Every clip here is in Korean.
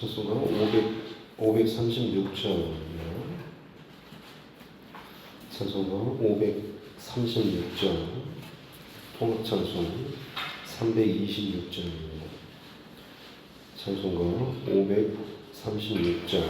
찬송가 536장입니다. 찬송가 536장, 통합찬송 326장입니다. 찬송가 536장.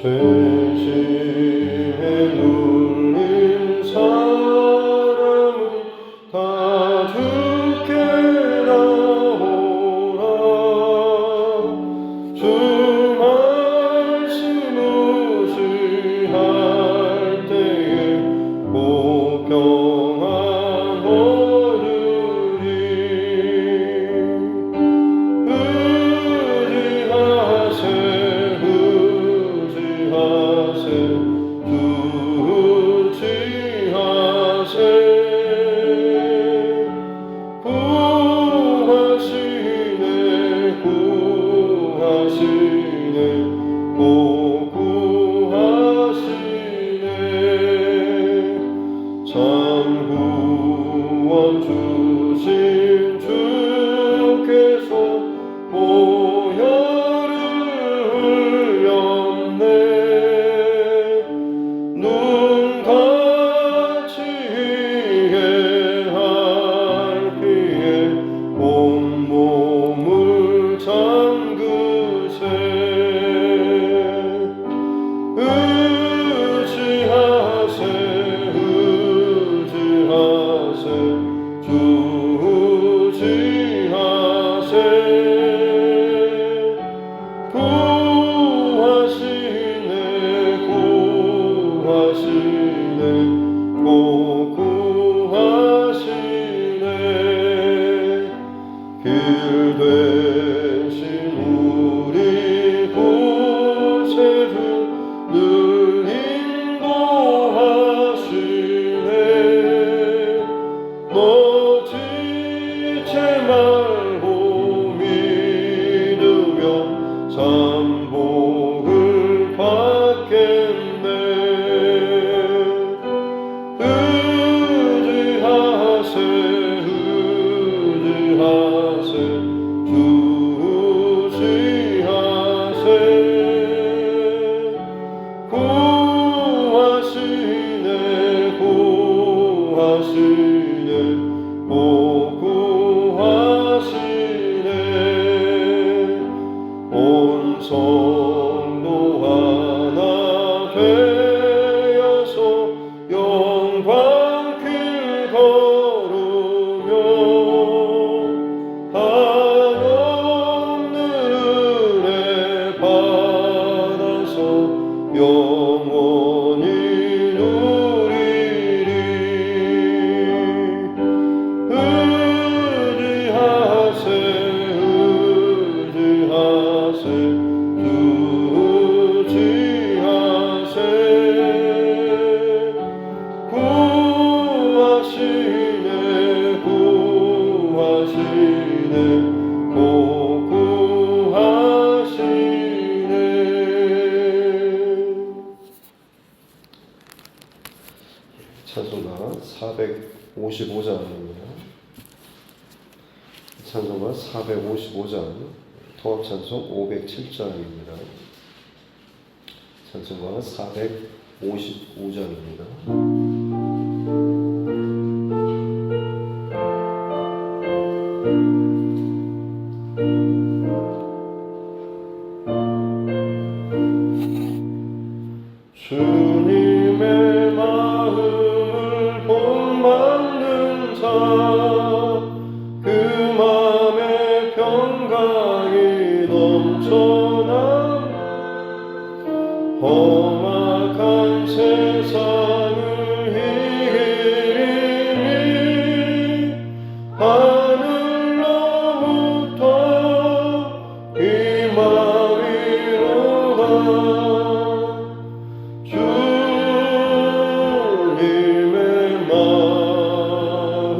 죄짐에 눌린 사람은 다 주께 나오라. 주 말씀 의지할 때에 고평안 얻으리. 주신 주께서 보혈을 흘렸네. 눈같이 이해할 피에 온몸을 잠그세. 의지하세 주 의지하세. 구하시네 구하시네 꼭 구하시네. 길 되신 우리 구세주 늘 인도하시네. 너 지체 말고 믿으며 삼복을 받겠네. 의지하세 의지하세 주 의지하세. 구하시네 구하시네 꼭 구하시네. 온 성도 하나 되어서 영광길 걸으며 한없는 은혜 받아서 영원히 누리리. 의지하세 의지하세 주 의지하세. 구하시네 구하시네 꼭 구하시네. 찬송가 455장입니다. 찬송가 455장, 통합찬송 507장입니다. 찬송가 455장입니다. 주님의 마음을 본받는 자, 그 맘에 평강이 넘쳐나 험악한 세상을 이기리니. 하늘로부터 희망 위로가 주님의 마음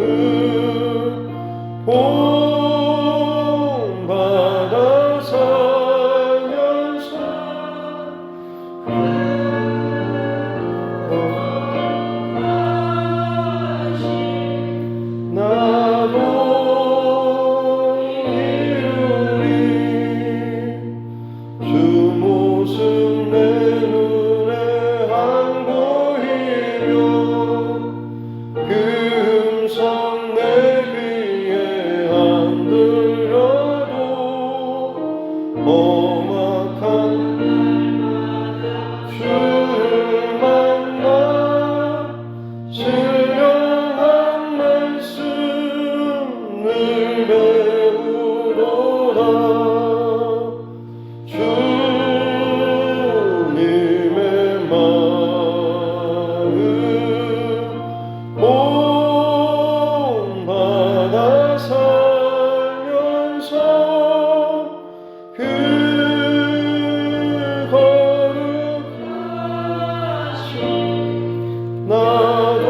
나도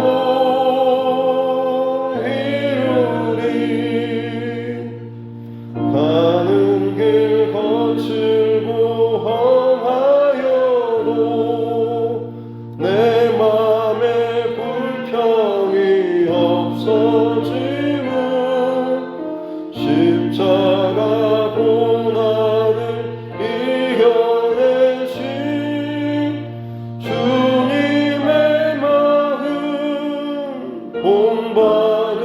이루리. 가는 길 거칠고 험하여도 내 맘에 불평이 없어짐은 십자가 고난을 이겨내신 주님의 마음 본받음이라.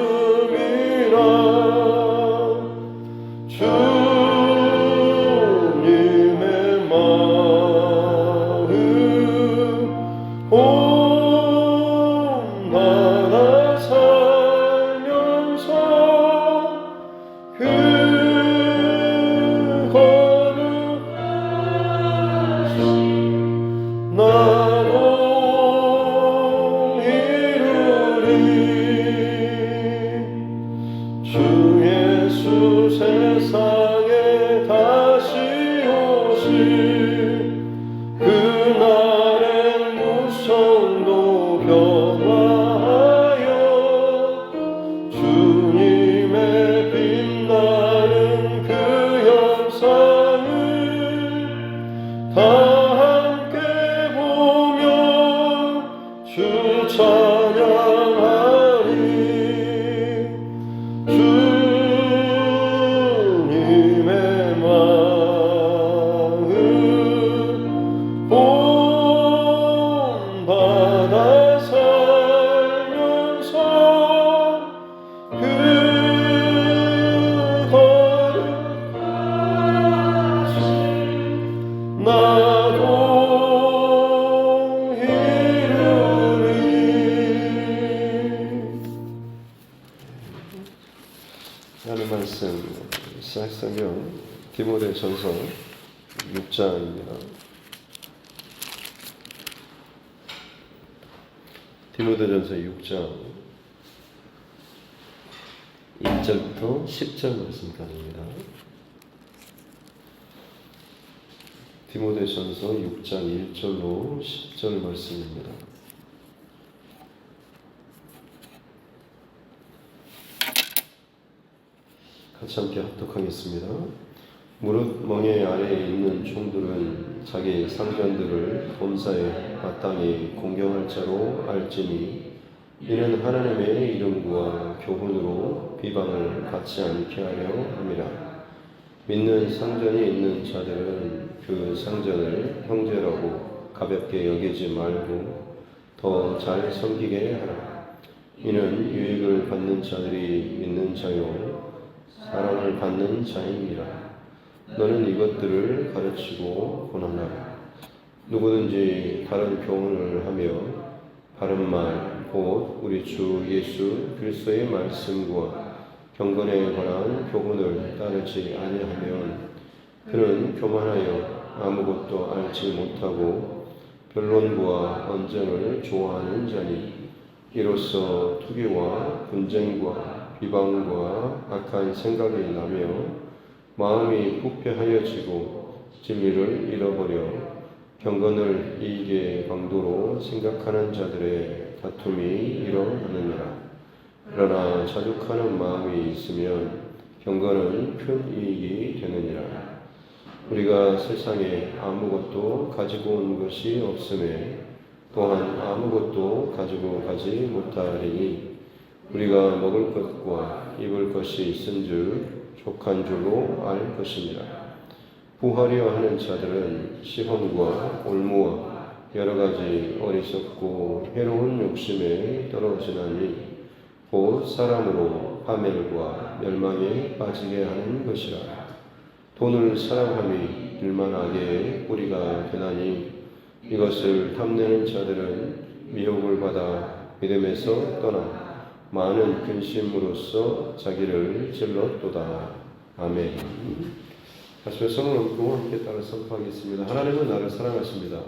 주님의 마음 본받아 살면서 그 거룩하신 나도 이루리. 주 예수 세상에 다시 오실 그날엔 무성도 변화하여 주님의 빛나는 그 영상을 다 함께 보며 주 찬양하리. 주님의 마음 본받아 살면서 그 거룩하신 나도 이루리. 하나님 말씀 시작하면 디모데전서 6장입니다. 디모데전서 6장 1절부터 10절 말씀까지입니다. 디모데전서 6장 1절로 10절 말씀입니다. 같이 함께 합독하겠습니다. 무릇 멍에 아래에 있는 종들은 자기 상전들을 본사에 마땅히 공경할 자로 알지니 이는 하나님의 이름과 교훈으로 비방을 받지 않게 하려 함이라. 믿는 상전이 있는 자들은 그 상전을 형제라고 가볍게 여기지 말고 더 잘 섬기게 하라. 이는 유익을 받는 자들이 믿는 자요 사랑을 받는 자입니다. 너는 이것들을 가르치고 권하라. 누구든지 다른 교훈을 하며 바른 말 곧 우리 주 예수 그리스도의 말씀과 경건에 관한 교훈을 따르지 아니하면 그는 교만하여 아무것도 알지 못하고 변론과 언쟁을 좋아하는 자니 이로써 투기와 분쟁과 비방과 악한 생각이 나며 마음이 부패하여지고 진리를 잃어버려 경건을 이익의 강도로 생각하는 자들의 다툼이 일어나느니라. 그러나 자족하는 마음이 있으면 경건은 큰 이익이 되느니라. 우리가 세상에 아무것도 가지고 온 것이 없음에 또한 아무것도 가지고 가지 못하리니 우리가 먹을 것과 입을 것이 있은즉 족한 줄로 알 것이니라. 부하려 하는 자들은 시험과 올무와 여러 가지 어리석고 해로운 욕심에 떨어지나니 곧 사람으로 파멸과 멸망에 빠지게 하는 것이라. 돈을 사랑함이 일만하게 뿌리가 되나니 이것을 탐내는 자들은 미혹을 받아 믿음에서 떠나 많은 근심으로써 자기를 질렀도다. 아멘. 다시 손을 얹고 함께 따라 선포하겠습니다. 하나님은 나를 사랑하십니다.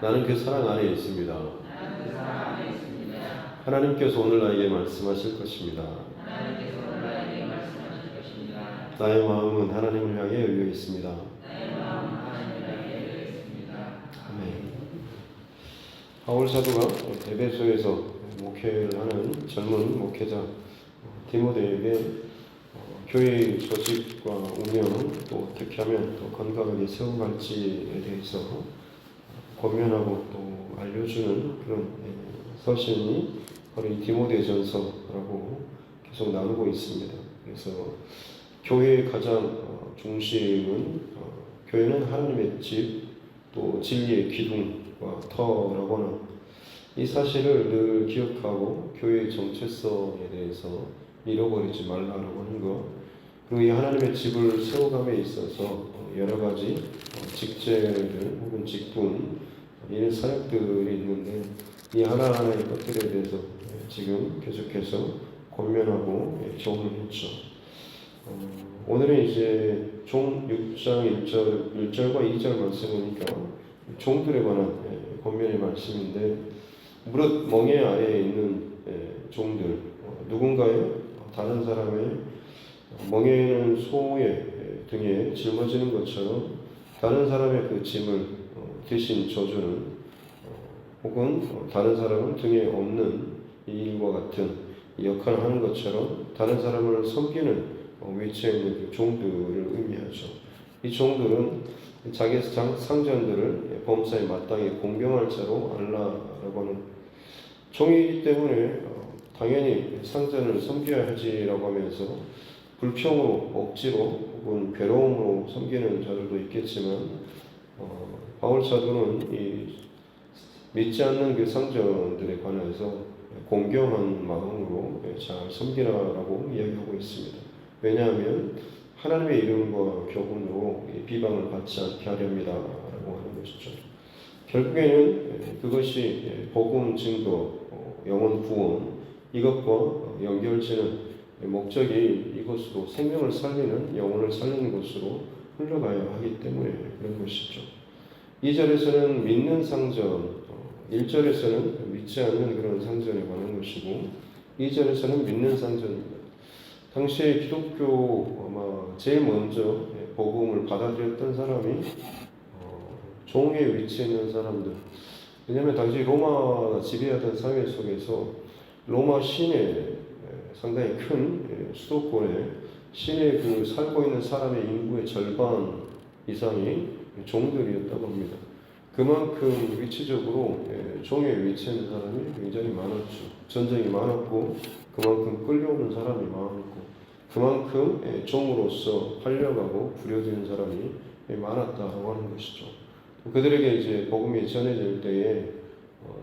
나는 그 사랑 안에 있습니다. 하나님께서 오늘 나에게 말씀하실 것입니다. 나의 마음은 하나님을 향해 열려 있습니다. 아멘. 바울 사도가 에베소에서 목회를 하는 젊은 목회자 디모데에게 교회의 조직과 운영, 또 어떻게 하면 더 건강하게 세워갈지에 대해서 권면하고 또 알려주는 그런 서신이 바로 이 디모데전서라고 계속 나누고 있습니다. 그래서 교회의 가장 중심은 교회는 하나님의 집, 또 진리의 기둥과 터라고 하는 이 사실을 늘 기억하고 교회의 정체성에 대해서 잃어버리지 말라라고 하는 것, 그리고 이 하나님의 집을 세워감에 있어서 여러 가지 직제들 혹은 직분 이런 사역들이 있는데 이 하나하나의 것들에 대해서 지금 계속해서 권면하고 조언을 했죠. 오늘은 이제 종 6장 1절과 2절 말씀 보니까 종들에 관한 권면의 말씀인데 무릇 멍에 아래에 있는 종들, 누군가의 다른 사람의 멍에는 소의 등에 짊어지는 것처럼 다른 사람의 그 짐을 대신 져주는 혹은 다른 사람은 등에 업는 이 일과 같은 역할을 하는 것처럼 다른 사람을 섬기는 위치에 있는 종들을 의미하죠. 이 종들은 자기 상전들을 범사에 마땅히 공경할 자로 알라라고 하는 종이기 때문에 당연히 상전을 섬겨야 하지라고 하면서 불평으로 억지로 혹은 괴로움으로 섬기는 자들도 있겠지만 바울 사도는 이 믿지 않는 그 상전들에 관해서 공경한 마음으로 잘 섬기라라고 이야기하고 있습니다. 왜냐하면 하나님의 이름과 교훈으로 비방을 받지 않게 하렵니다라고 하는 것이죠. 결국에는 그것이 복음 증거, 영혼 구원 이것과 연결지는 목적이 이것으로 생명을 살리는 영혼을 살리는 것으로 흘러가야 하기 때문에 그런 것이죠. 2절에서는 믿는 상전, 1절에서는 믿지 않는 그런 상전에 관한 것이고 2절에서는 믿는 상전입니다. 당시에 기독교 아마 제일 먼저 복음을 받아들였던 사람이 종의 위치에 있는 사람들. 왜냐하면 당시 로마가 지배하던 사회 속에서 로마 시내 상당히 큰 수도권에 시내에 그 살고 있는 사람의 인구의 절반 이상이 종들이었다고 합니다. 그만큼 위치적으로 종에 위치해 있는 사람이 굉장히 많았죠. 전쟁이 많았고 그만큼 끌려오는 사람이 많았고 그만큼 종으로서 팔려가고 부려지는 사람이 많았다고 하는 것이죠. 그들에게 이제 복음이 전해질 때에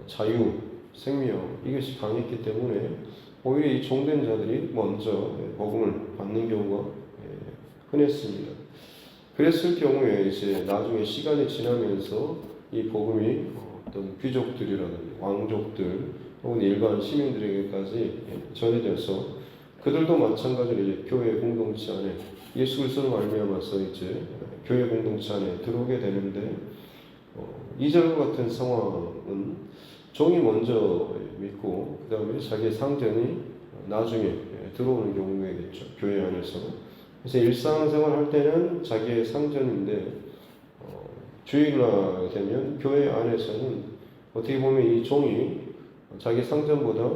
자유, 생명 이것이 강했기 때문에 오히려 이 종된 자들이 먼저 복음을 받는 경우가 흔했습니다. 그랬을 경우에 이제 나중에 시간이 지나면서 이 복음이 어떤 귀족들이라든지 왕족들 혹은 일반 시민들에게까지 전해져서 그들도 마찬가지로 이제 교회 공동체 안에 예수 그리스도로 말미암아서 이제 교회 공동체 안에 들어오게 되는데 2절 같은 상황은 종이 먼저 믿고 그 다음에 자기의 상전이 나중에 들어오는 경우겠죠. 교회 안에서. 그래서 일상생활 할 때는 자기의 상전인데 주일날 되면 교회 안에서는 어떻게 보면 이 종이 자기 상전보다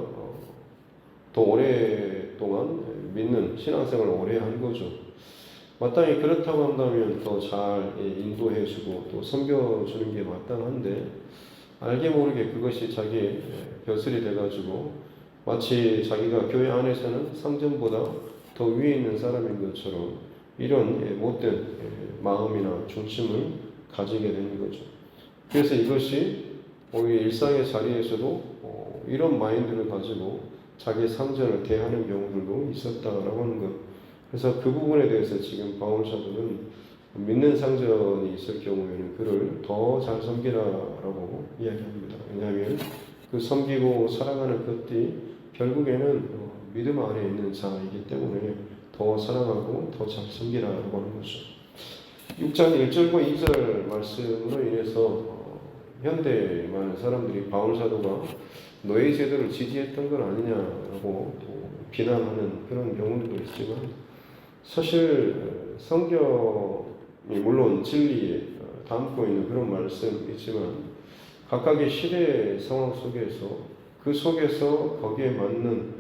더 오랫동안 믿는 신앙생활을 오래 한 거죠. 마땅히 그렇다고 한다면 더 잘 인도해주고 또 섬겨주는 게 마땅한데 알게 모르게 그것이 자기의 벼슬이 돼가지고 마치 자기가 교회 안에서는 상전보다 더 위에 있는 사람인 것처럼 이런 못된 마음이나 중심을 가지게 되는 거죠. 그래서 이것이 오히려 일상의 자리에서도 이런 마인드를 가지고 자기 상전을 대하는 경우들도 있었다라고 하는 것. 그래서 그 부분에 대해서 지금 바울 사도는 믿는 상전이 있을 경우에는 그를 더 잘 섬기라라고 이야기합니다. 왜냐하면 그 섬기고 사랑하는 것들이 결국에는 믿음 안에 있는 자이기 때문에 더 사랑하고 더 잘 섬기라라고 하는 거죠. 6장 1절과 2절 말씀으로 인해서 현대 많은 사람들이 바울 사도가 노예 제도를 지지했던 건 아니냐라고 비난하는 그런 경우도 있지만 사실 성경이 물론 진리에 담고 있는 그런 말씀이지만 각각의 시대의 상황 속에서 그 속에서 거기에 맞는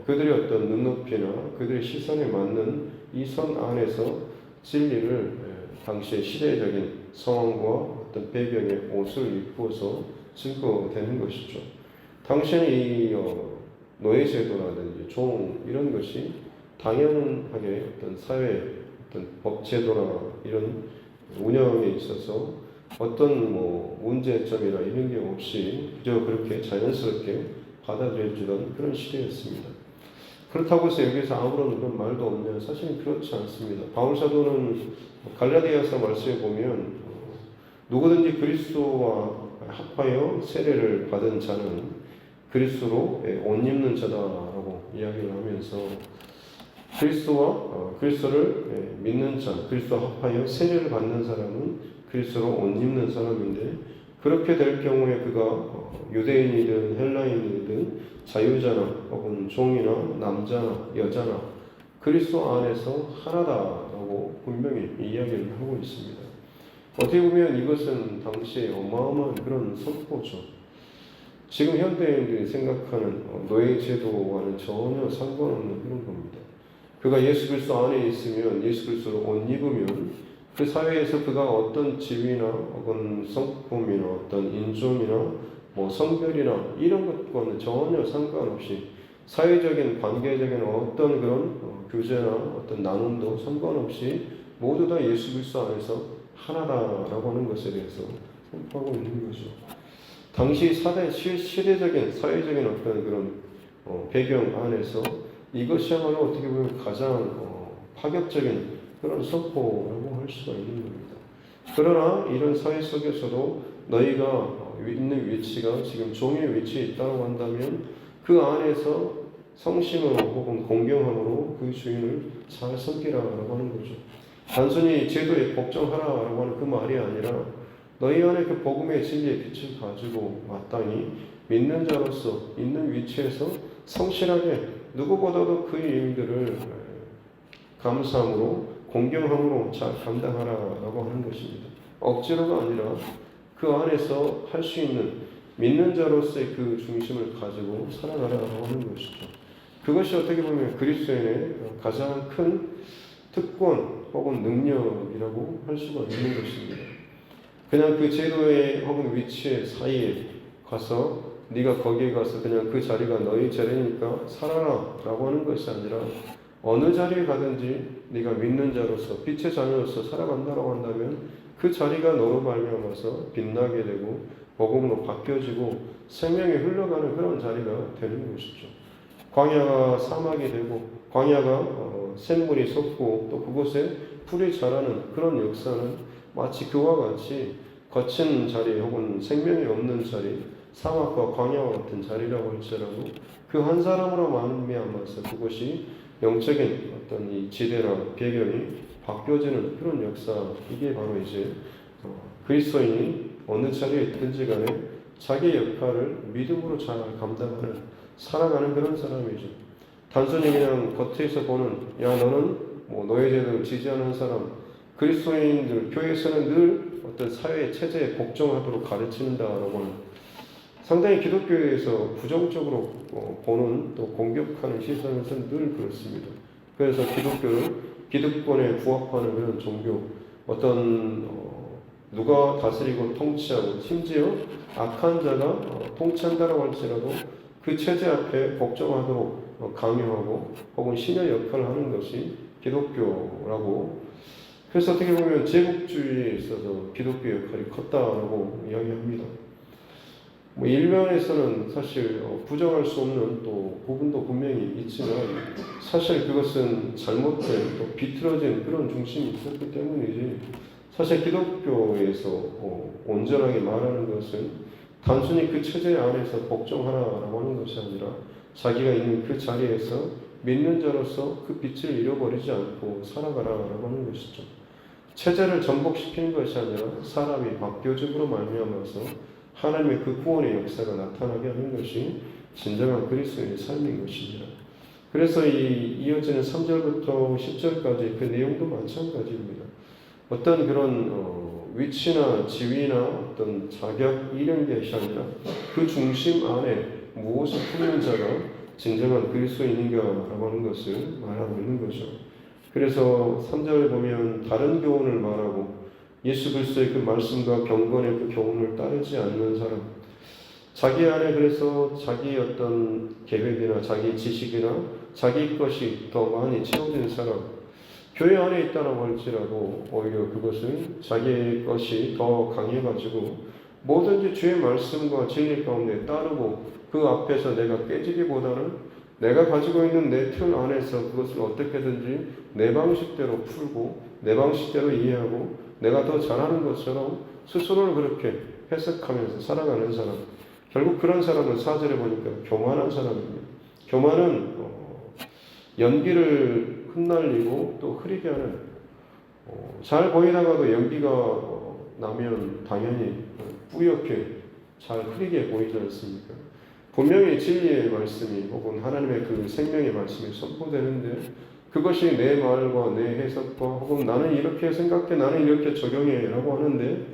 그들의 어떤 눈높이나 그들의 시선에 맞는 이 선 안에서 진리를 당시의 시대적인 상황과 어떤 배경의 옷을 입고서 증거되는 것이죠. 당시에는 이 노예제도라든지 종 이런 것이 당연하게 어떤 사회 어떤 법제도나 이런 운영에 있어서 어떤 문제점이나 이런 게 없이 그저 그렇게 자연스럽게 받아들여지던 그런 시대였습니다. 그렇다고 해서 여기서 아무런 그런 말도 없냐? 사실은 그렇지 않습니다. 바울 사도는 갈라디아서 말씀에 보면 누구든지 그리스도와 합하여 세례를 받은 자는 그리스도로 옷 입는 자다라고 이야기를 하면서 그리스도를 믿는 자, 그리스도와 합하여 세례를 받는 사람은 그리스도로 옷 입는 사람인데 그렇게 될 경우에 그가 유대인이든 헬라인이든 자유자나 혹은 종이나 남자나 여자나 그리스도 안에서 하나다라고 분명히 이야기를 하고 있습니다. 어떻게 보면 이것은 당시에 어마어마한 그런 선포죠. 지금 현대인들이 생각하는 노예제도와는 전혀 상관없는 그런 겁니다. 그가 예수 그리스도 안에 있으면 예수 그리스도로 옷 입으면 그 사회에서 그가 어떤 지위나 혹은 성품이나 어떤 인종이나 성별이나 이런 것과는 전혀 상관없이 사회적인 관계적인 어떤 그런 교제나 어떤 나눔도 상관없이 모두 다 예수 그리스도 안에서 하나다라고 하는 것에 대해서 선포하고 있는 거죠. 당시 시대적인 사회적인 어떤 그런 배경 안에서 이것이야말로 어떻게 보면 가장 파격적인 그런 선포라고 할 수가 있는 겁니다. 그러나 이런 사회 속에서도 너희가 있는 위치가 지금 종의 위치에 있다고 한다면 그 안에서 성심으로 혹은 공경함으로 그 주인을 잘 섬기라라고 하는 거죠. 단순히 제도에 복종하라라고 하는 그 말이 아니라 너희 안에 그 복음의 진리의 빛을 가지고 마땅히 믿는 자로서 있는 위치에서 성실하게 누구보다도 그 일들을 감사함으로 공경함으로 잘 감당하라라고 하는 것입니다. 억지로가 아니라 그 안에서 할 수 있는 믿는 자로서의 그 중심을 가지고 살아가라고 하는 것이죠. 그것이 어떻게 보면 그리스도인의 가장 큰 특권 혹은 능력이라고 할 수가 있는 것입니다. 그냥 그 제도의 혹은 위치의 사이에 가서 네가 거기에 가서 그냥 그 자리가 너희 자리니까 살아라 라고 하는 것이 아니라 어느 자리에 가든지 네가 믿는 자로서 빛의 자녀로서 살아간다고 한다면 그 자리가 너로 말미암아서 빛나게 되고 복음으로 바뀌어지고 생명이 흘러가는 그런 자리가 되는 것이죠. 광야가 사막이 되고 광야가 샘물이 솟고 또 그곳에 풀이 자라는 그런 역사는 마치 그와 같이 거친 자리 혹은 생명이 없는 자리, 사막과 광야와 같은 자리라고 할지라도 그 한 사람으로 말미암아서 그것이 영적인 어떤 이 지대나 배경이 바뀌어지는 그런 역사, 이게 바로 이제 그리스도인이 어느 자리에 있든지 간에 자기 역할을 믿음으로 잘 감당하는, 살아가는 그런 사람이죠. 단순히 그냥 겉에서 보는, 야 너는 노예제도를 지지하는 사람, 그리스도인들 교회에서는 늘 어떤 사회 체제에 복종하도록 가르친다라고 하는, 상당히 기독교에서 부정적으로 보는 또 공격하는 시선에서는 늘 그렇습니다. 그래서 기독교를 기득권에 부합하는 그런 종교, 어떤 누가 다스리고 통치하고 심지어 악한 자가 통치한다고 할지라도 그 체제 앞에 복종하도록 강요하고 혹은 신의 역할을 하는 것이 기독교라고. 그래서 어떻게 보면 제국주의에 있어서 기독교 역할이 컸다라고 이야기합니다. 일면에서는 사실 부정할 수 없는 또 부분도 분명히 있지만 사실 그것은 잘못된 또 비틀어진 그런 중심이 있었기 때문이지, 사실 기독교에서 온전하게 말하는 것은 단순히 그 체제 안에서 복종하라라고 하는 것이 아니라 자기가 있는 그 자리에서 믿는 자로서 그 빛을 잃어버리지 않고 살아가라라고 하는 것이죠. 체제를 전복시키는 것이 아니라 사람이 바뀌어짐으로 말미암아서 하나님의 그 구원의 역사가 나타나게 하는 것이 진정한 그리스도인의 삶인 것입니다. 그래서 이어지는 3절부터 10절까지 그 내용도 마찬가지입니다. 어떤 그런 위치나 지위나 어떤 자격 이런 것이 아니라 그 중심 안에 무엇을 품는 자가 진정한 그리스도인인가라고 하는 것을 말하고 있는 거죠. 그래서 3절에 보면 다른 교훈을 말하고 예수 그리스도의 그 말씀과 경건의 그 교훈을 따르지 않는 사람, 자기 안에 그래서 자기 어떤 계획이나 자기 지식이나 자기 것이 더 많이 채워진 사람, 교회 안에 있다고 할지라도 오히려 그것은 자기 것이 더 강해가지고 뭐든지 주의 말씀과 진리 가운데 따르고 그 앞에서 내가 깨지기보다는 내가 가지고 있는 내 틀 안에서 그것을 어떻게든지 내 방식대로 풀고 내 방식대로 이해하고 내가 더 잘하는 것처럼 스스로를 그렇게 해석하면서 살아가는 사람, 결국 그런 사람은 4절에 보니까 교만한 사람입니다. 교만은 연기를 흩날리고 또 흐리게 하는, 잘 보이다가도 연기가 나면 당연히 뿌옇게 잘 흐리게 보이지 않습니까? 분명히 진리의 말씀이 혹은 하나님의 그 생명의 말씀이 선포되는데 그것이 내 말과 내 해석과 혹은 나는 이렇게 생각해 나는 이렇게 적용해 라고 하는데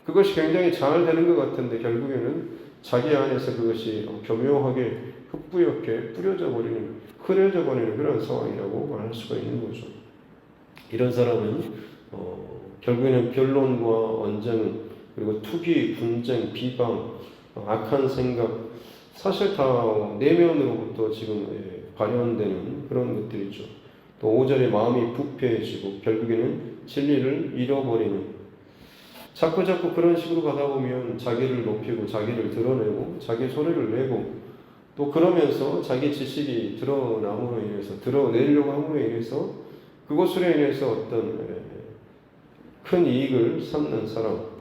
그것이 굉장히 잘 되는 것 같은데 결국에는 자기 안에서 그것이 교묘하게 흑뿌옇게 뿌려져 버리는, 흐려져 버리는 그런 상황이라고 말할 수가 있는 거죠. 이런 사람은 결국에는 변론과 언쟁, 그리고 투기, 분쟁, 비방, 악한 생각, 사실 다 내면으로부터 지금 발현되는 그런 것들이죠. 또 5절에 마음이 부패해지고 결국에는 진리를 잃어버리는, 자꾸 그런 식으로 가다 보면 자기를 높이고 자기를 드러내고 자기 소리를 내고 또 그러면서 자기 지식이 드러남으로 인해서 드러내려고 함으로 인해서 그것으로 인해서 어떤 큰 이익을 삼는 사람,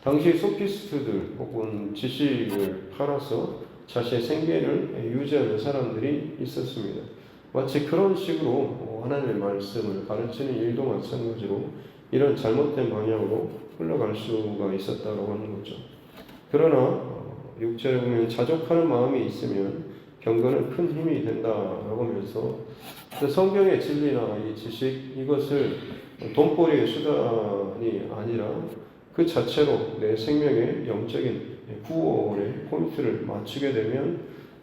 당시 소피스트들 혹은 지식을 팔아서 자신의 생계를 유지하는 사람들이 있었습니다. 마치 그런 식으로 하나님의 말씀을 가르치는 일도 마찬가지로 이런 잘못된 방향으로 흘러갈 수가 있었다고 하는 거죠. 그러나 6절에 보면 자족하는 마음이 있으면 경건은 큰 힘이 된다라고 하면서 성경의 진리나 이 지식 이것을 돈벌이의 수단이 아니라 그 자체로 내 생명의 영적인 구원에 포인트를 맞추게 되면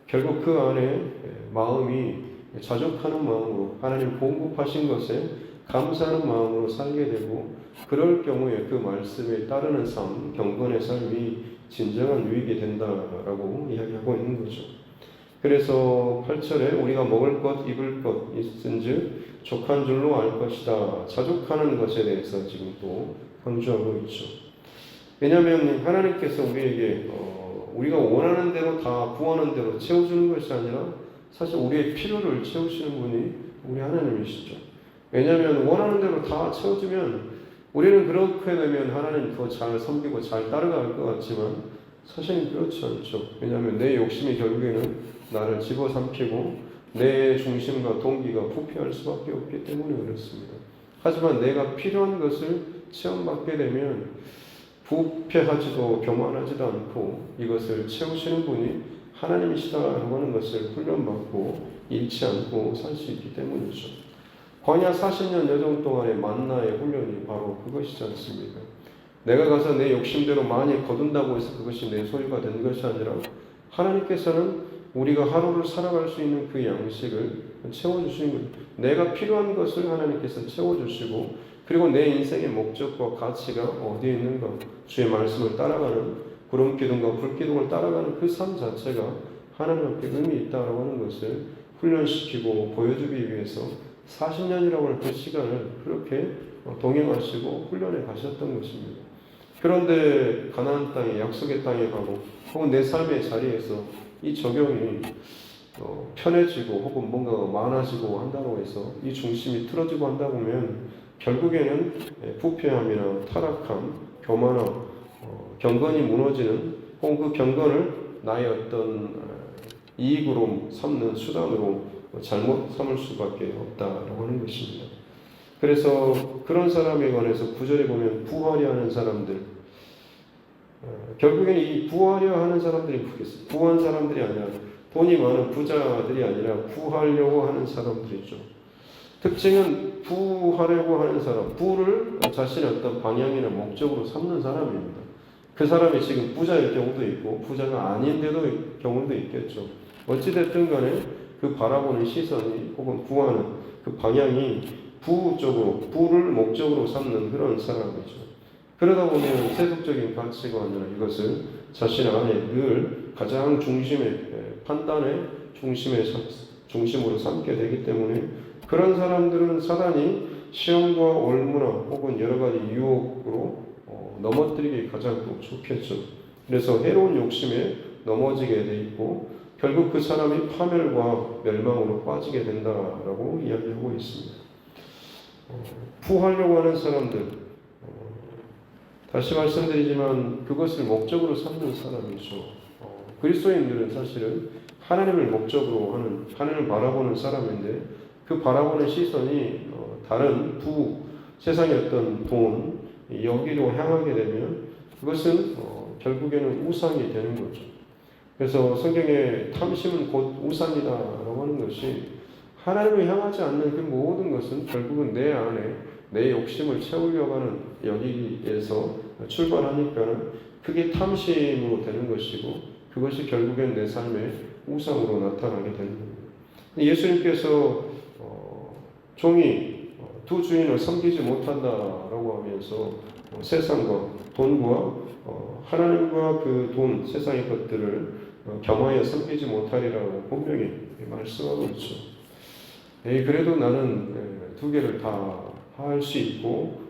결국 그 안에 마음이 자족하는 마음으로 하나님 공급하신 것에 감사하는 마음으로 살게 되고 그럴 경우에 그 말씀에 따르는 삶, 경건의 삶이 진정한 유익이 된다라고 이야기하고 있는 거죠. 그래서 8절에 우리가 먹을 것, 입을 것 있은즉 족한 줄로 알 것이다. 자족하는 것에 대해서 지금 또 강조하고 있죠. 왜냐하면 하나님께서 우리에게 우리가 원하는 대로 다 구하는 대로 채워주는 것이 아니라 사실 우리의 필요를 채우시는 분이 우리 하나님이시죠. 왜냐하면 원하는 대로 다 채워주면 우리는 그렇게 되면 하나님 더 잘 섬기고 잘 따라갈 것 같지만 사실은 그렇지 않죠. 왜냐하면 내 욕심이 결국에는 나를 집어삼키고 내 중심과 동기가 부패할 수밖에 없기 때문에 그렇습니다. 하지만 내가 필요한 것을 체험받게 되면 부패하지도 교만하지도 않고 이것을 채우시는 분이 하나님이시다라고 하는 것을 훈련받고 잃지 않고 살 수 있기 때문이죠. 광야 40년 여정 동안의 만나의 훈련이 바로 그것이지 않습니까? 내가 가서 내 욕심대로 많이 거둔다고 해서 그것이 내 소유가 된 것이 아니라 하나님께서는 우리가 하루를 살아갈 수 있는 그 양식을 채워주시는 거예요. 내가 필요한 것을 하나님께서 채워주시고 그리고 내 인생의 목적과 가치가 어디에 있는가, 주의 말씀을 따라가는 구름기둥과 불기둥을 따라가는 그 삶 자체가 하나님 앞에 의미 있다고 하는 것을 훈련시키고 보여주기 위해서 40년이라고 하는 그 시간을 그렇게 동행하시고 훈련해 가셨던 것입니다. 그런데 가나안 땅에, 약속의 땅에 가고 혹은 내 삶의 자리에서 이 적용이 편해지고 혹은 뭔가 많아지고 한다고 해서 이 중심이 틀어지고 한다고 하면 결국에는 부패함이나 타락함, 교만함, 경건이 무너지는 혹은 그 경건을 나의 어떤 이익으로 삼는 수단으로 잘못 삼을 수밖에 없다라고 하는 것입니다. 그래서 그런 사람에 관해서 9절에 보면 부하려 하는 사람들, 결국에는 이 부하려 하는 사람들이 뭐겠어요? 부한 사람들이 아니라 돈이 많은 부자들이 아니라 부하려고 하는 사람들이죠. 특징은 부하려고 하는 사람, 부를 자신의 어떤 방향이나 목적으로 삼는 사람입니다. 그 사람이 지금 부자일 경우도 있고 부자가 아닌데도 경우도 있겠죠. 어찌됐든 간에 그 바라보는 시선이 혹은 구하는 그 방향이 부 쪽으로, 부를 목적으로 삼는 그런 사람이죠. 그러다 보면 세속적인 가치관이나 이것을 자신 안에 늘 가장 중심의 판단의 중심으로 삼게 되기 때문에 그런 사람들은 사단이 시험과 올무나 혹은 여러 가지 유혹으로 넘어뜨리기 가장 또 좋겠죠. 그래서 해로운 욕심에 넘어지게 돼 있고 결국 그 사람이 파멸과 멸망으로 빠지게 된다라고 이야기하고 있습니다. 부하려고 하는 사람들, 다시 말씀드리지만 그것을 목적으로 삼는 사람이죠. 그리스도인들은 사실은 하나님을 목적으로 하는, 하나님을 바라보는 사람인데 그 바라보는 시선이 다른 세상의 어떤 돈, 여기로 향하게 되면 그것은 결국에는 우상이 되는 거죠. 그래서 성경에 탐심은 곧 우상이다라고 하는 것이 하나님을 향하지 않는 그 모든 것은 결국은 내 안에 내 욕심을 채우려고 하는 여기에서 출발하니까는 그게 탐심으로 되는 것이고 그것이 결국엔 내 삶의 우상으로 나타나게 되는 겁니다. 예수님께서 종이 두 주인을 섬기지 못한다라고 하면서 세상과 돈과 하나님과 그 돈, 세상의 것들을 겸하여 섬기지 못하리라고 분명히 말씀하고 있죠. 그래도 나는 두 개를 다 할 수 있고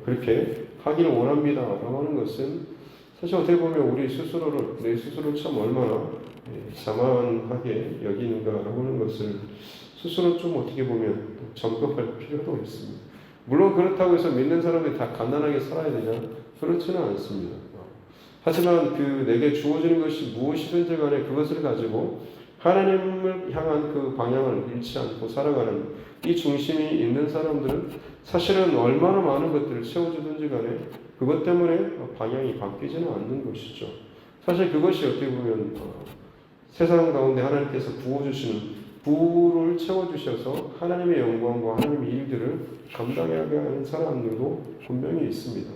그렇게 하기를 원합니다라고 하는 것은 사실 어떻게 보면 우리 스스로를 내 스스로 참 얼마나 자만하게 여기는가라고 하는 것을 스스로 좀 어떻게 보면 점검할 필요도 있습니다. 물론 그렇다고 해서 믿는 사람들이 다 가난하게 살아야 되냐? 그렇지는 않습니다. 하지만 그 내게 주어지는 것이 무엇이든지 간에 그것을 가지고 하나님을 향한 그 방향을 잃지 않고 살아가는 이 중심이 있는 사람들은 사실은 얼마나 많은 것들을 채워주든지 간에 그것 때문에 방향이 바뀌지는 않는 것이죠. 사실 그것이 어떻게 보면 세상 가운데 하나님께서 부어주시는 부를 채워주셔서 하나님의 영광과 하나님의 일들을 감당하게 하는 사람들도 분명히 있습니다.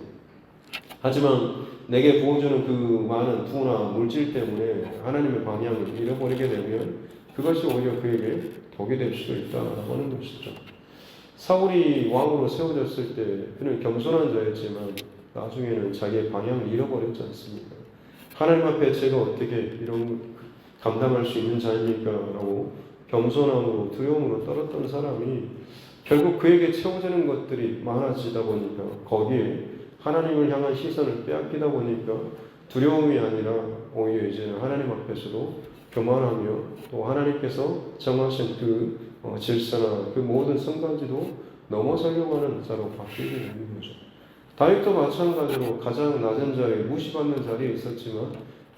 하지만 내게 부어주는 그 많은 부나 물질 때문에 하나님의 방향을 잃어버리게 되면 그것이 오히려 그에게 독이 될 수도 있다고 하는 것이죠. 사울이 왕으로 세워졌을 때 그는 겸손한 자였지만 나중에는 자기의 방향을 잃어버렸지 않습니까? 하나님 앞에 제가 어떻게 이런 감당할 수 있는 자입니까? 라고 겸손함으로 두려움으로 떨었던 사람이 결국 그에게 채워지는 것들이 많아지다 보니까 거기에 하나님을 향한 시선을 빼앗기다 보니까 두려움이 아니라 오히려 이제 하나님 앞에서도 교만하며 또 하나님께서 정하신 그 질서나 그 모든 성가지도 넘어서려고 하는 자로 바뀌게 되는 거죠. 다윗도 마찬가지로 가장 낮은 자리에 무시받는 자리에 있었지만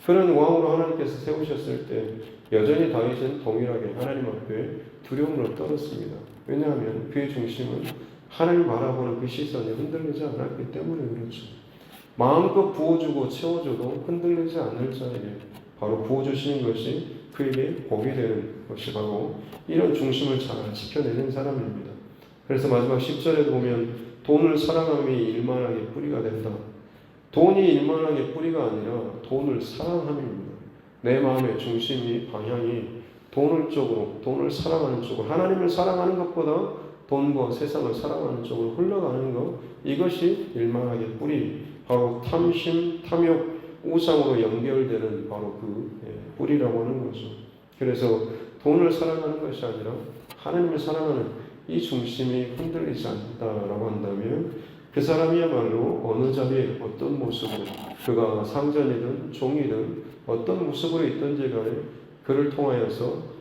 그런 왕으로 하나님께서 세우셨을 때 여전히 다윗은 동일하게 하나님 앞에 두려움으로 떨었습니다. 왜냐하면 그의 중심은 하나님을 바라보는 그 시선이 흔들리지 않았기 때문에 그렇죠. 마음껏 부어주고 채워줘도 흔들리지 않을 자에게 바로 부어주시는 것이 그에게 복이 되는 것이 바로 이런 중심을 잘 지켜내는 사람입니다. 그래서 마지막 10절에 보면 돈을 사랑함이 일만하게 뿌리가 된다. 돈이 일만하게 뿌리가 아니라 돈을 사랑함입니다. 내 마음의 중심이 방향이 돈을 사랑하는 쪽으로 하나님을 사랑하는 것보다 돈과 세상을 사랑하는 쪽으로 흘러가는 것 이것이 일만하게 뿌리 바로 탐심, 탐욕, 우상으로 연결되는 바로 그 뿌리라고 하는 거죠. 그래서 돈을 사랑하는 것이 아니라 하나님을 사랑하는 이 중심이 흔들리지 않는다라고 한다면 그 사람이야말로 어느 자리에 어떤 모습으로 그가 상전이든 종이든 어떤 모습으로 있든지 간에 그를 통하여서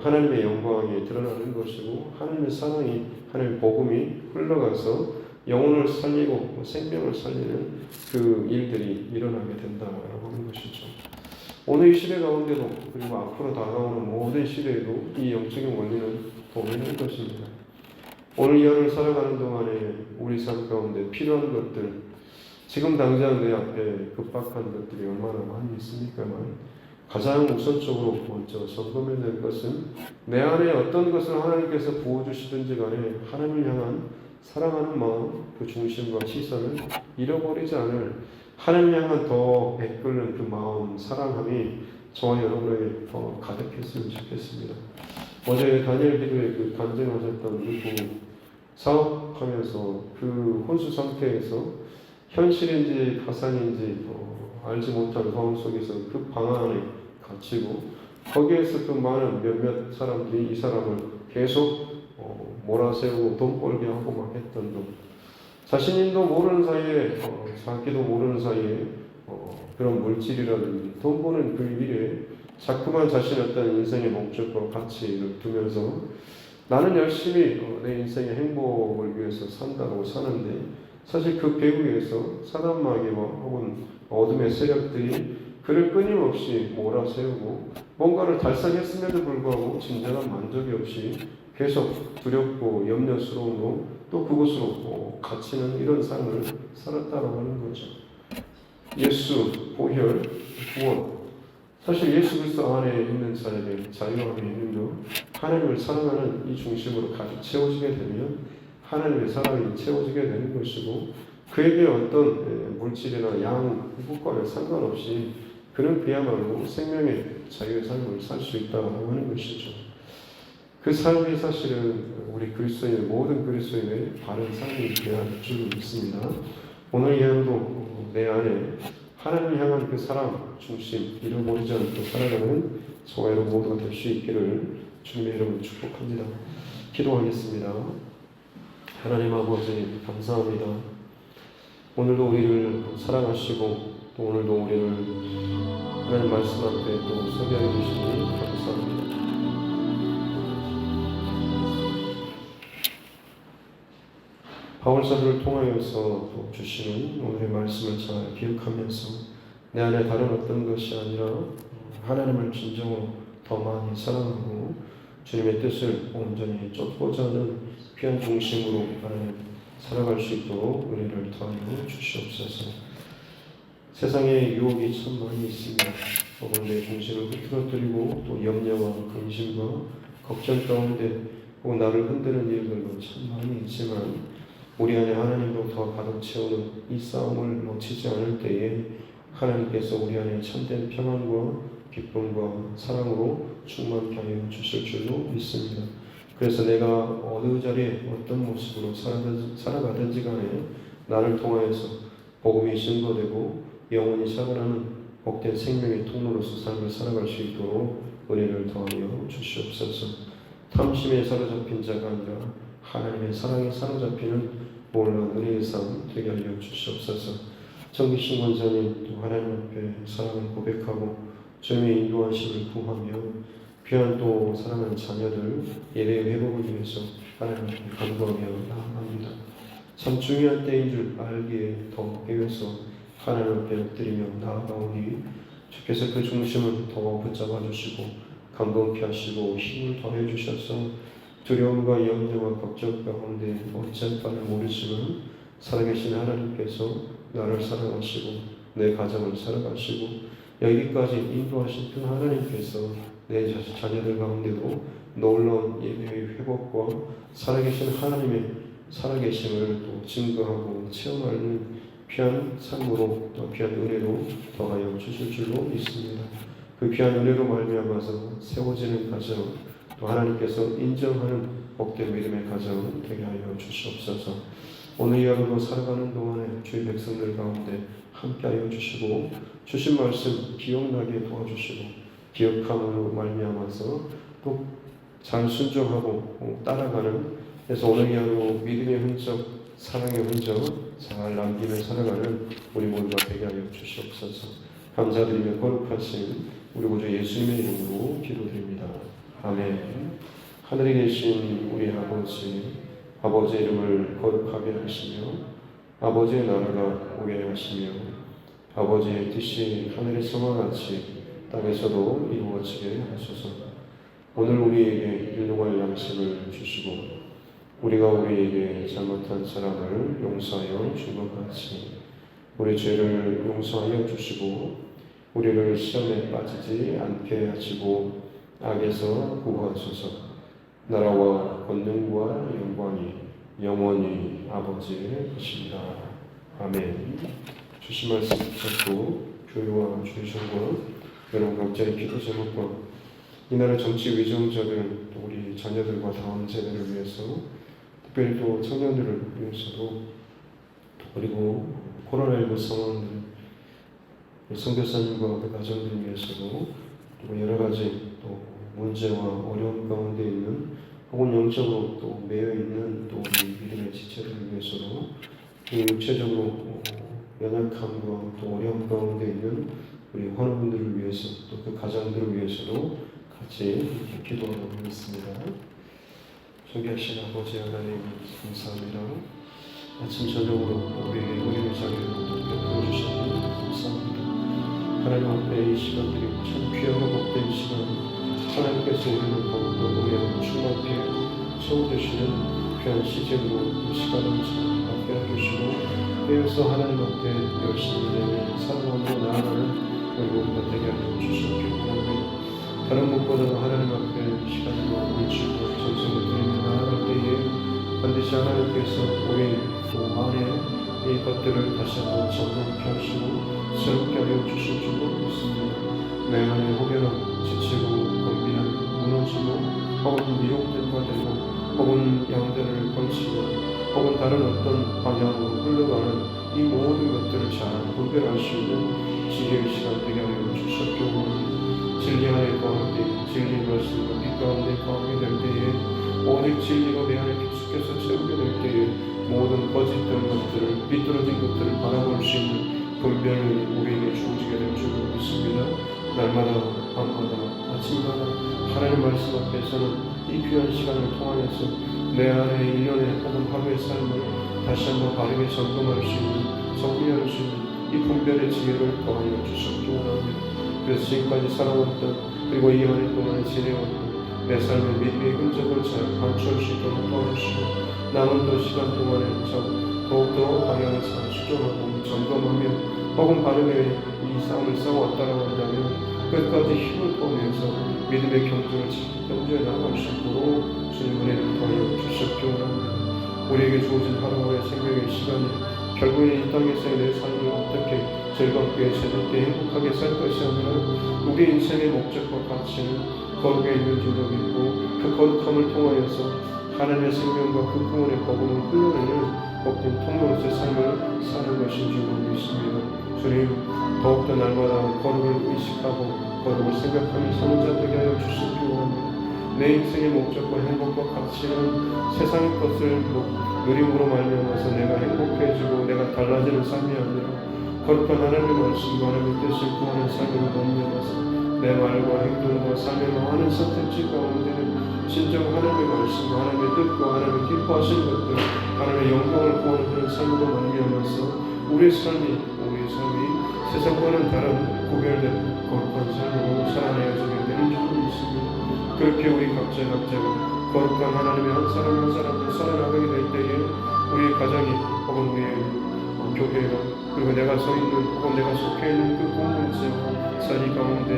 하나님의 영광이 드러나는 것이고 하나님의 사랑이 하나님의 복음이 흘러가서 영혼을 살리고 생명을 살리는 그 일들이 일어나게 된다라고 하는 것이죠. 오늘 이 시대 가운데도 그리고 앞으로 다가오는 모든 시대에도 이 영적인 원리는 동일한 것입니다. 오늘 이 하루를 살아가는 동안에 우리 삶 가운데 필요한 것들 지금 당장 내 앞에 급박한 것들이 얼마나 많이 있습니까만 가장 우선적으로 먼저 점검해야 될 것은 내 안에 어떤 것을 하나님께서 부어주시든지 간에 하나님을 향한 사랑하는 마음, 그 중심과 시선을 잃어버리지 않을 하나님을 향한 더 애끓는 그 마음, 사랑함이 저와 여러분에게 더 가득했으면 좋겠습니다. 어제 다니엘 기도에 그 간증하셨던 그 사업하면서 그 혼수 상태에서 현실인지 가상인지 알지 못하는 상황 속에서 그 방 안에 갇히고 거기에서 그 많은 몇몇 사람들이 이 사람을 계속 몰아세우고 돈 벌게 하고 막 했던 것, 자신도 모르는 사이에 자기도 모르는 사이에 그런 물질이라든지 돈 버는 그 일에 자꾸만 자신의 어떤 인생의 목적과 가치를 두면서 나는 열심히 내 인생의 행복을 위해서 산다고 사는데 사실 그 배후에서 사단 마귀와 혹은 어둠의 세력들이 그를 끊임없이 몰아세우고 뭔가를 달성했음에도 불구하고 진정한 만족이 없이 계속 두렵고 염려스러움으로 또 그곳으로 갇히는 이런 삶을 살았다고 하는 거죠. 예수, 보혈, 구원. 사실 예수 그리스도 안에 있는 자에게 자유함이 있는 것, 하나님을 사랑하는 이 중심으로 가득 채워지게 되면 하나님의 사랑이 채워지게 되는 것이고 그에게 어떤 물질이나 양, 이것과는 상관없이 그는 그야말로 생명의 자유의 삶을 살 수 있다고 하는 것이죠. 그 삶이 사실은 우리 그리스도인 모든 그리스도인의 바른 삶이 되어야 할 줄 믿습니다. 오늘 예언도 내 안에 하나님을 향한 그 사랑, 중심, 잃어버리지 않고 살아가는 저와 여러분 모두가 될 수 있기를 주님의 이름으로 축복합니다. 기도하겠습니다. 하나님 아버지 감사합니다. 오늘도 우리를 사랑하시고 또 오늘도 우리를 하나님 말씀 앞에 또 서게 해주시니 감사합니다. 바울사도를 통하여서 주시는 오늘의 말씀을 잘 기억하면서 내 안에 다른 어떤 것이 아니라 하나님을 진정으로 더 많이 사랑하고 주님의 뜻을 온전히 쫓고자 하는 귀한 중심으로 하나님 살아갈 수 있도록 은혜를 더하여 주시옵소서. 세상에 유혹이 참 많이 있습니다. 오늘 내 중심을 흐트러뜨리고 또 염려와 근심과 걱정 가운데 혹은 나를 흔드는 일들도 참 많이 있지만 우리 안에 하나님으로 더 가득 채우는 이 싸움을 놓치지 않을 때에 하나님께서 우리 안에 참된 평안과 기쁨과 사랑으로 충만케 하여 주실 줄로 믿습니다. 그래서 내가 어느 자리에 어떤 모습으로 살아가든지 간에 나를 통하여서 복음이 증거되고 영원히 살아가는 복된 생명의 통로로서 삶을 살아갈 수 있도록 은혜를 더하여 주시옵소서. 탐심에 사로잡힌 자가 아니라 하나님의 사랑에 사로잡히는 몰란 은혜의 삶 되게 하여 주시옵소서. 정기신 원장님 또 하나님 앞에 사랑을 고백하고 주님의 인도하심을 구하며 귀한 또 사랑하는 자녀들 예배의 회복을 위해서 하나님 앞에 간구하며 나아갑니다. 참 중요한 때인 줄 알기에 더 깨어서 하나님 앞에 엎드리며 나아가오니 주께서 그 중심을 더 붙잡아 주시고 감동케 하시고 힘을 더해 주셔서 두려움과 염려와 걱정 가운데 어찌할 바를 모르지만 살아계신 하나님께서 나를 사랑하시고 내 가정을 살아가시고 여기까지 인도하신 그 하나님께서 내 자녀들 가운데도 놀라운 예배의 회복과 살아계신 하나님의 살아계심을 또 증거하고 체험하는 귀한 삶으로 또 귀한 은혜로 더하여 주실 줄로 믿습니다. 그 귀한 은혜로 말미암아서 세워지는 가정 또 하나님께서 인정하는 복된 믿음의 가정 되게 하여 주시옵소서. 오늘 이 하루도 살아가는 동안에 주의 백성들 가운데 함께하여 주시고 주신 말씀 기억나게 도와주시고 기억함으로 말미암아서 또 잘 순종하고 따라가는 그래서 오늘 이 하루 믿음의 흔적 사랑의 흔적 잘 남기며 살아가는 우리 모두가 되게 하여 주시옵소서. 감사드리며 거룩하신 우리 구주 예수님의 이름으로 기도드립니다. 아멘. 하늘에 계신 우리 아버지의 이름을 거룩하게 하시며 아버지의 나라가 오게 하시며 아버지의 뜻이 하늘에서와 같이 땅에서도 이루어지게 하소서. 오늘 우리에게 일용할 양식을 주시고 우리가 우리에게 잘못한 사람을 용서하여 준 것 같이 우리 죄를 용서하여 주시고 우리를 시험에 빠지지 않게 하시고 악에서 구하소서. 나라와 권능과 영광이 영원히 아버지의 것입니다. 아멘. 주신 말씀 붙잡고 교회와 주의 성과 여러분 각자의 기도 제목과 이 나라 정치 위정자들 또 우리 자녀들과 다음 세대를 위해서 특별히 또 청년들을 위해서도 또 그리고 코로나19 상황들 선교사님과 그 가정들 위해서도 또 여러 가지 또 문제와 어려움 가운데 있는 혹은 영적으로 또 매여 있는 또 우리 믿음의 지체들을 위해서도 또 육체적으로 연약함과 또 어려움 가운데 있는 우리 환우분들을 위해서 또 그 가정들을 위해서도 같이 기도하고 있습니다. 존귀하신 아버지 하나님 감사합니다. 아침 저녁으로 우리에게 우리의 자리를 베풀어 주시니 감사합니다. 하나님 앞에 이 시간들이 참 귀하고 복된 시간, 하나님께서 우리를 더욱더 은혜로 충만케 채워주시는 귀한 시즌으로 이 시간을 참 받게 해주시고 깨어서 하나님 앞에 열심히 내며 사랑하며 나아가는 우리 모두가 되게 하여 주시옵기 원합니다. 다른 무엇보다도 하나님 앞에 시간과 물질과 정성을 드리며 나아갈 때에 반드시 하나님께서 우리 안에 이 것들을 다시 한번 점검케 하시고 새롭게 하여 주실 줄 믿습니다. 내 안에 혹여나 지치고 건비하며 무너지고 혹은 미혹된 바 되고 혹은 양대를 걸치고 혹은 다른 어떤 방향으로 흘러가는 이 모든 것들을 잘 분별할 수 있는 지혜의 시간 되게 하여 주셨기 원합니다. 진리 안에 거하게 진리 말씀과 빛 가운데 거하게 될 때에 오직 진리로 내 안에 깊숙해서 채우게 될 때에 모든 거짓된 것들을 비뚤어진 것들을 바라볼 수 있는 분별이 우리에게 주어지게 될 줄 믿습니다. 날마다 밤마다 아침마다 하나님 말씀 앞에서는 이 귀한 시간을 통하여서 내 안에 일년의 혹은 하루의 삶을 다시 한번 바르게 점검할 수 있는 정리할 수 있는 이 분별의 지혜를 더하여 주셨기 원합니다. 그래서 지금까지 살아왔던 그리고 이 한 해 동안 지내왔던 내 삶의 믿음의 흔적을 잘 감출 수 있도록 도와주시고 남은 또 시간 동안에 더욱더 방향을 잘 수정하고 점검하며 혹은 바르게 이 싸움을 싸워왔다고 한다면 끝까지 힘을 보면서 믿음의 경주를 잘 경주해 나갈 수 있도록 주님 은혜를 더하여 주셨기 원합니다. 우리에게 주어진 하루하루의 생명의 시간이 결국에 이 땅에서의 내 삶을 어떻게 즐겁게 재밌게 행복하게 살 것이 아니라 우리 인생의 목적과 가치는 거룩에 있는 줄로 믿고 그 거룩함을 통하여서 하나님의 생명과 그 구원의 복음을 흘러내는 복된 통로로서의 삶을 사는 것인 줄로 믿습니다. 주님 더욱더 날마다 거룩을 의식하고 거룩을 생각하며 사는 자 되게 하여 주시기 원합니다. 내 인생의 목적과 행복과 가치는 세상의 것을 누림으로 말미암아서 내가 행복해지고 내가 달라지는 삶이 아니라 거룩한 하나님의 말씀과 하나님의 뜻을 구하는 삶으로 말미암아서 내 말과 행동과 삶의 많은 선택지 가운데는 진정 하나님의 말씀과 하나님의 뜻과 하나님의 기뻐하시는 것들 하나님의 영광을 구하는 그런 삶으로 말미암아서 우리의 삶이 세상과는 다른 구별된 거룩한 삶으로 살아내어지게 되는 줄로 믿습니다. 그렇게 우리 각자가 거룩한 하나님의 한 사람 한 사람을 살아나가게 될 때에 우리의 가정이 혹은 우리의 교회가 그리고 내가 서 있는 혹은 내가 속해 있는 그 공동체와 자리 가운데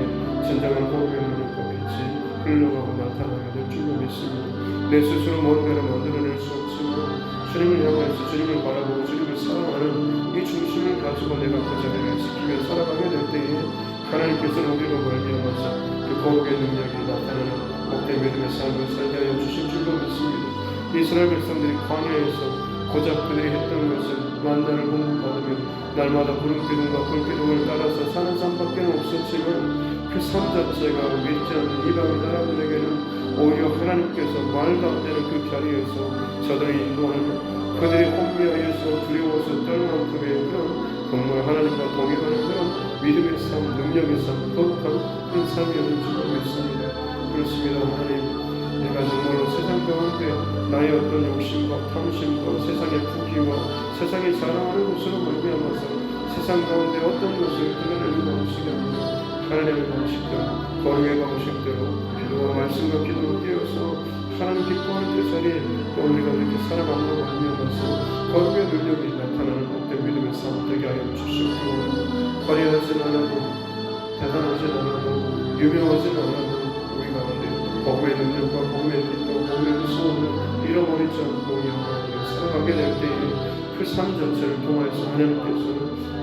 진정한 거룩의 눈과 빛이 흘러가고 나타나게 될 줄로 믿습니다. 내 스스로 뭔가를 만들어낼 수 없지만 주님을 향해서 주님을 바라보고 주님을 사랑하는 이 중심을 가지고 내가 그 자리를 지키며 살아가게 될 때에 하나님께서는 우리로 말미암아서 그 거룩의 능력이 나타나는 복된 믿음의 삶을 살게 하여 주실 줄로 믿습니다. 이스라엘 백성들이 광야에서 고작 그들이 했던 것은 만나를 공급받으며 날마다 구름기둥과 불기둥을 따라서 사는 삶밖에 없었지만 그 삶 자체가 믿지 않는 이방인 사람들에게는 오히려 하나님께서 말도 안 되는 그 자리에서 저들을 인도하는 그들이 혼미하여서 두려워서 떨 만큼의 그런 정말 하나님과 동행하는 그런 믿음의 삶, 능력의 삶, 거룩한 그런 삶이었는 줄로 믿습니다. 그렇습니다. 하나님, 내가 정말로 세상 가운데 나의 어떤 욕심과 탐심과 세상의 부귀와 세상이 자랑하는 것으로 말미암아서 세상 가운데 어떤 것을 드러내는 방식이 아니라 하나님의 방식대로, 거룩의 방식대로 기도와 말씀과 기도로 깨어서 하나님 기뻐하는 그 자리에 또 우리가 이렇게 살아가는 말미암아서 거룩의 능력이 나타나는 복된 믿음의 삶 되게 하여 주시옵고 화려하지 않아도 대단하진 않아도 유명하진 않아도 우리 가운데 복음의 능력과 복음의 빛과 복음의 소원을 잃어버리지 않고 영원하게 살아가게 될 때에 그 삶 자체를 통해서 하나님께서는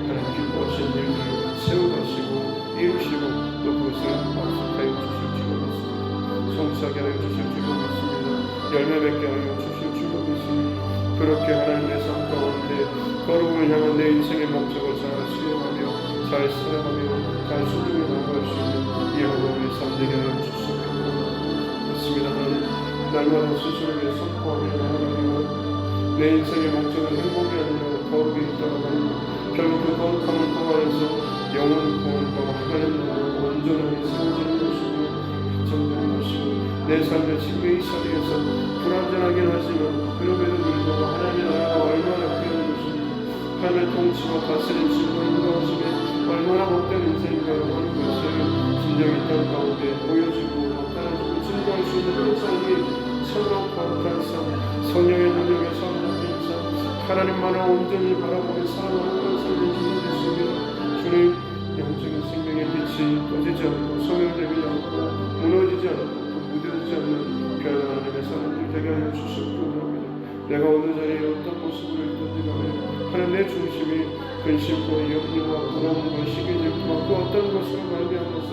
하나님 기뻐하신 일들을 세워가시고 이루시고 또 그것을 완성하여 주실 줄 믿습니다. 성취하게 하여 주실 줄 믿습니다. 열매 맺게 하여 주실 줄 믿습니다. 그렇게 하나님의 삶 가운데 거룩을 향한 내 인생의 목적을 잘 수행하며 잘 살아가며 잘 순종해 나아갈 수 있는 여호와의 삶 되게 하여 주시옵소서. 믿습니다. 하나님 날마다 스스로에게 선포하며 나아가며 내 인생의 목적은 행복이 아니라 거룩에 있다고 하니 결국 그 거룩함을 통하여서 영혼 구원과 하나님 나라가 온전하게 세워지는 것이고 확정되는 것이고 내 삶의 지금 이 자리에서 불완전하긴 하지만 그럼에도 불구하고 하나님의 나라가 얼마나 귀한 것인가 하나님의 통치와 다스림과 인도하심에 얼마나 복된 인생인가요 하는 것을 진정히 땅 가운데 보여주고 나타내주고 증거할 수 있는 그 삶이 참으로 거룩한 삶 성령의 능력에 사로잡힌 삶 하나님만을 온전히 바라보며 살아가는 그런 삶이 주님이십니다. 주님 영적인 생명의 빛이 꺼지지 않고 소멸되지 않고 무너지지 않고 무뎌지지 않는 귀한 하나님의 사람들 되게 하여 주시옵고 합니다. 내가 어느 자리에 어떤 모습으로 있든지 간에 하나님 내 중심이 근심과 염려와 부러움과 시기질과 그 어떤 것으로 말미암아서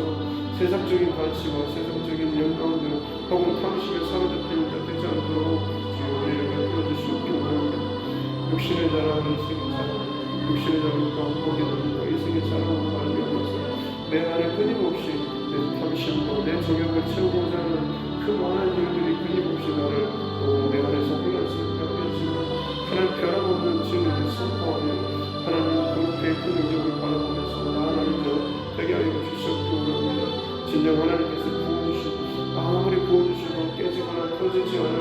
세상적인 가치와 세상적인 영광들 혹은 탐심에 사로잡히는 자 되지 않도록 주여 우리를 이끌어주시옵기 원합니다. 육신의 자랑은 인생의 자랑 육신의 자랑과 한복이 됩니다. 인생의 자랑으로 말미암아서 내 안에 끊임없이 내 탐심과 내 정욕을 채우고자 하는 그 많은 일들이 끊임없이 나를 내 안에서 혼란스럽게 하지만 하나님 변함없는 진리를 선포하며 하나님 그렇게 그 능력을 바라보면서 나아가는 자 되게 하여 주시옵기 원합니다. 진정 하나님께서 부어주시고 아무리 부어주시고 깨지거나 터지지 않은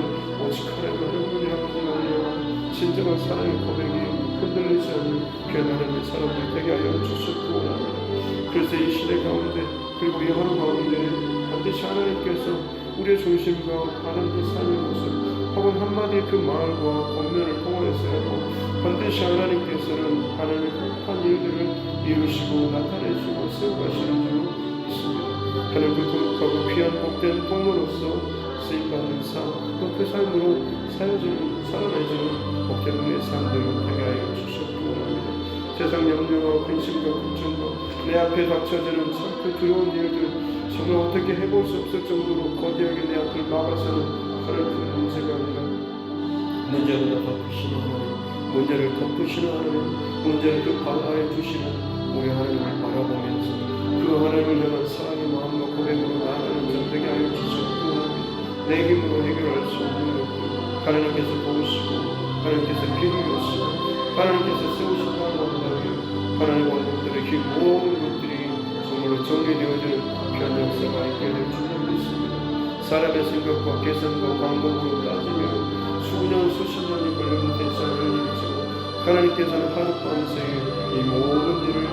오직 하나님을 흥분하지 말며 진정한 사랑의 고백이 흔들리지 않는 귀한 하나님의 사람들 되게 하여 주시옵기 원합니다. 그래서 이 시대 가운데 그리고 이 하루 가운데 반드시 하나님께서 우리의 중심과 하나님의 삶의 모습 혹은 한마디 그 말과 권면을 통하여서라도 반드시 하나님께서는 하나님의 행복한 일들을 이루시고 나타내시고 세워가시는 줄 믿습니다. 하나님 그 거룩하고 귀한 복된 통로로서 쓰임받는 삶, 또 그 삶으로 살아내주는 복된 우리의 삶들을 되게 하여 주시옵기 원합니다. 세상 염려와 근심과 걱정과 내 앞에 닥쳐지는 참 그 두려운 일들 정말 어떻게 해볼 수 없을 정도로 거대하게 내 앞을 막아서는 하나님 그 문제가 아니라 문제보다 더 크신 하나님 문제를 덮으시는 하나님 문제를 그 바다에 두시는 우리 하나님을 바라보면서 그 하나님을 향한 사랑의 마음과 고백으로 나아가는 자 되게 하여 주시옵기 원합니다. 내 힘으로 해결할 수 없는 것들 하나님께서 도우시고 하나님께서 비누시고 하나님께서 세우신다는 원하며 하나님 원들의 그 모든 것들이 정말로 정리되어지는 귀한 역사가 있게 될 줄 믿습니다. 사람의 생각과 계산과 방법으로 따지면 수년 수십 년이 걸려도 되지 않을 일이지만 하나님께서는 하룻밤새 이 모든 일을